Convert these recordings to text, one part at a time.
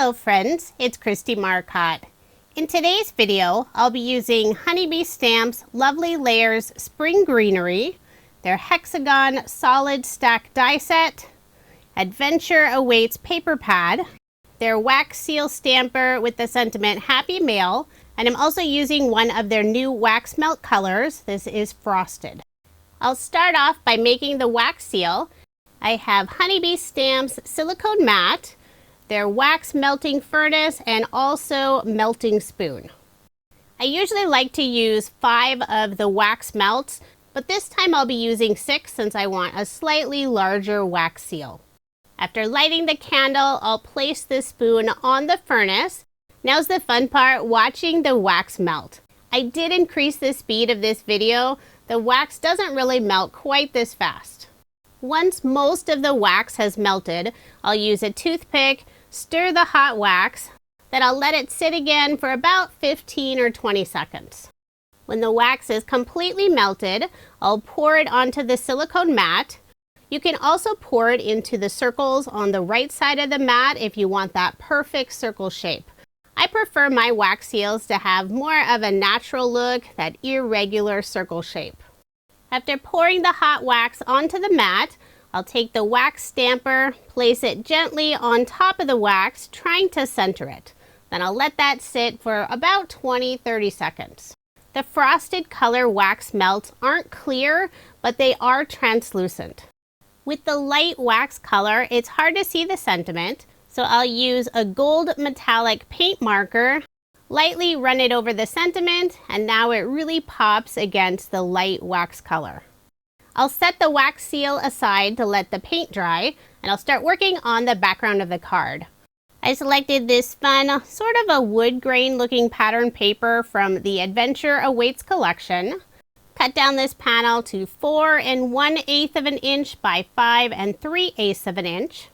Hello friends, it's Kristie Marcotte. In today's video, I'll be using Honeybee Stamp's Lovely Layers Spring Greenery, their Hexagon Solid Stack Die Set, Adventure Awaits Paper Pad, their Wax Seal Stamper with the sentiment Happy Mail, and I'm also using one of their new wax melt colors. This is Frosted. I'll start off by making the wax seal. I have Honeybee Stamp's Silicone Mat, their wax melting furnace, and also melting spoon. I usually like to use 5 of the wax melts, but this time I'll be using 6 since I want a slightly larger wax seal. After lighting the candle, I'll place the spoon on the furnace. Now's the fun part, watching the wax melt. I did increase the speed of this video. The wax doesn't really melt quite this fast. Once most of the wax has melted, I'll use a toothpick, stir the hot wax, then I'll let it sit again for about 15 or 20 seconds. When the wax is completely melted, I'll pour it onto the silicone mat. You can also pour it into the circles on the right side of the mat if you want that perfect circle shape. I prefer my wax seals to have more of a natural look, that irregular circle shape. After pouring the hot wax onto the mat, I'll take the wax stamper, place it gently on top of the wax, trying to center it. Then I'll let that sit for about 20-30 seconds. The frosted color wax melts aren't clear, but they are translucent. With the light wax color, it's hard to see the sentiment, so I'll use a gold metallic paint marker, lightly run it over the sentiment, and now it really pops against the light wax color. I'll set the wax seal aside to let the paint dry, and I'll start working on the background of the card. I selected this fun, sort of a wood grain looking pattern paper from the Adventure Awaits collection. Cut down this panel to 4 1/8 of an inch by 5 3/8 of an inch.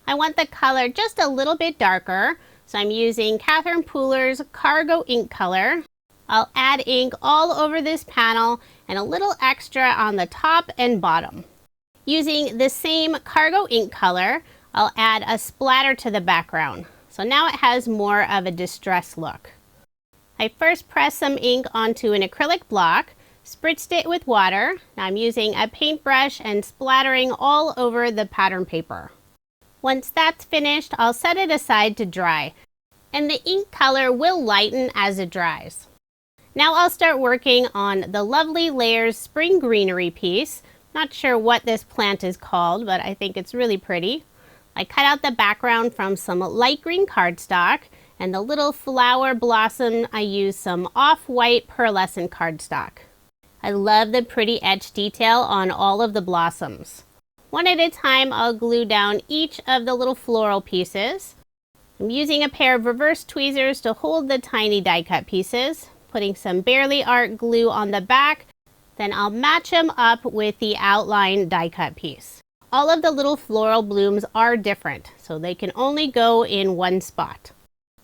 I want the color just a little bit darker, so I'm using Catherine Pooler's Cargo ink color. I'll add ink all over this panel and a little extra on the top and bottom. Using the same Cargo ink color, I'll add a splatter to the background. So now it has more of a distressed look. I first pressed some ink onto an acrylic block, spritzed it with water. Now I'm using a paintbrush and splattering all over the pattern paper. Once that's finished, I'll set it aside to dry, and the ink color will lighten as it dries. Now I'll start working on the Lovely Layers Spring Greenery piece. Not sure what this plant is called, but I think it's really pretty. I cut out the background from some light green cardstock, and the little flower blossom, I used some off-white pearlescent cardstock. I love the pretty etched detail on all of the blossoms. One at a time, I'll glue down each of the little floral pieces. I'm using a pair of reverse tweezers to hold the tiny die cut pieces, putting some Barely Art glue on the back, then I'll match them up with the outline die cut piece. All of the little floral blooms are different, so they can only go in one spot.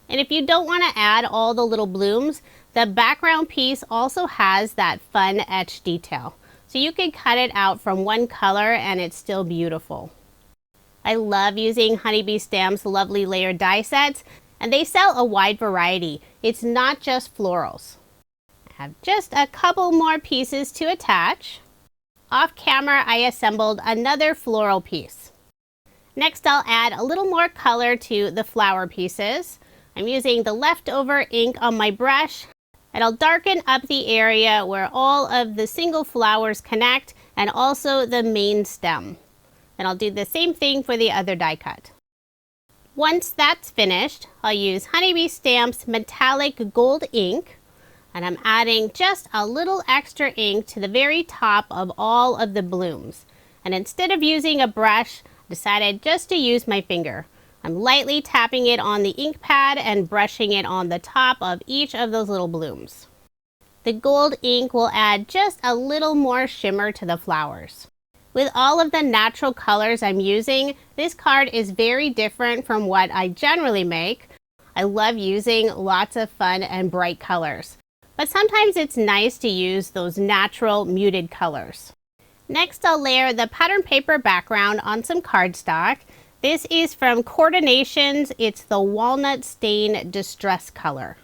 And if you don't want to add all the little blooms, the background piece also has that fun etched detail. So you can cut it out from one color and it's still beautiful. I love using Honeybee Stamp's Lovely Layer die sets, and they sell a wide variety. It's not just florals. I have just a couple more pieces to attach. Off camera, I assembled another floral piece. Next, I'll add a little more color to the flower pieces. I'm using the leftover ink on my brush, and I'll darken up the area where all of the single flowers connect and also the main stem. And I'll do the same thing for the other die cut. Once that's finished, I'll use Honeybee Stamp's metallic gold ink, and I'm adding just a little extra ink to the very top of all of the blooms. And instead of using a brush, I decided just to use my finger. I'm lightly tapping it on the ink pad and brushing it on the top of each of those little blooms. The gold ink will add just a little more shimmer to the flowers. With all of the natural colors I'm using, this card is very different from what I generally make. I love using lots of fun and bright colors, but sometimes it's nice to use those natural muted colors. Next, I'll layer the pattern paper background on some cardstock. This is from Coordinations. It's the Walnut Stain Distress color.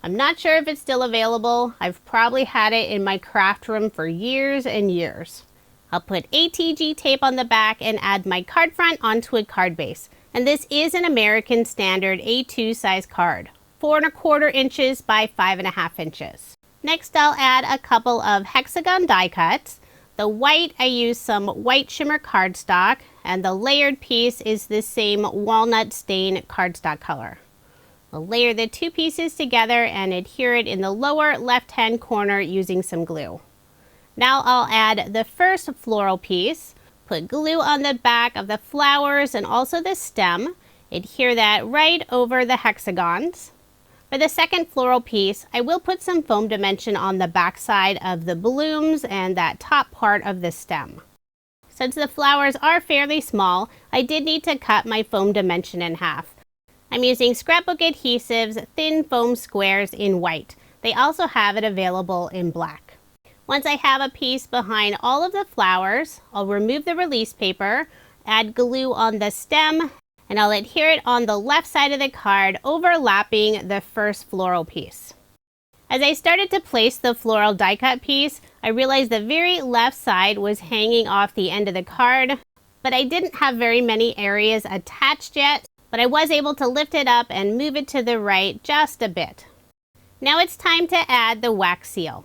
I'm not sure if it's still available. I've probably had it in my craft room for years and years. I'll put ATG tape on the back and add my card front onto a card base. And this is an American Standard A2 size card, 4¼ inches by 5½ inches. Next, I'll add a couple of hexagon die cuts. The white, I use some white shimmer cardstock, and the layered piece is the same walnut stain cardstock color. I'll layer the two pieces together and adhere it in the lower left-hand corner using some glue. Now I'll add the first floral piece, put glue on the back of the flowers and also the stem, adhere that right over the hexagons. For the second floral piece, I will put some foam dimension on the back side of the blooms and that top part of the stem. Since the flowers are fairly small, I did need to cut my foam dimension in half. I'm using scrapbook adhesives, thin foam squares in white. They also have it available in black. Once I have a piece behind all of the flowers, I'll remove the release paper, add glue on the stem, and I'll adhere it on the left side of the card, overlapping the first floral piece. As I started to place the floral die cut piece, I realized the very left side was hanging off the end of the card, but I didn't have very many areas attached yet, but I was able to lift it up and move it to the right just a bit. Now it's time to add the wax seal.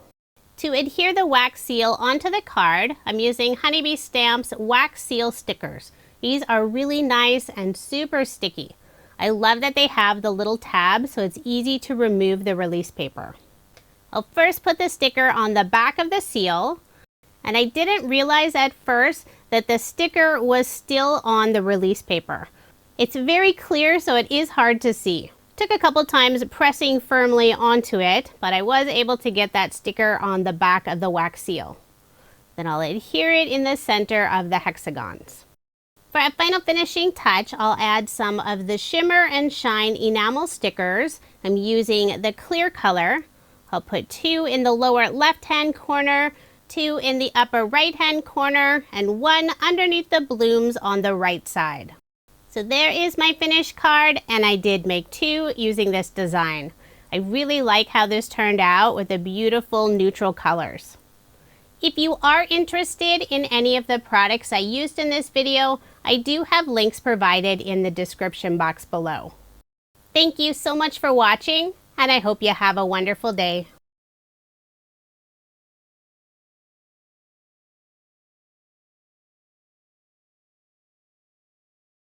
To adhere the wax seal onto the card, I'm using Honeybee Stamps wax seal stickers. These are really nice and super sticky. I love that they have the little tab so it's easy to remove the release paper. I'll first put the sticker on the back of the seal, and I didn't realize at first that the sticker was still on the release paper. It's very clear, so it is hard to see. Took a couple times pressing firmly onto it, but I was able to get that sticker on the back of the wax seal. Then I'll adhere it in the center of the hexagons. For a final finishing touch, I'll add some of the Shimmer and Shine enamel stickers. I'm using the clear color. I'll put 2 in the lower left-hand corner, 2 in the upper right-hand corner, and 1 underneath the blooms on the right side. So there is my finished card, and I did make 2 using this design. I really like how this turned out with the beautiful neutral colors. If you are interested in any of the products I used in this video, I do have links provided in the description box below. Thank you so much for watching, and I hope you have a wonderful day.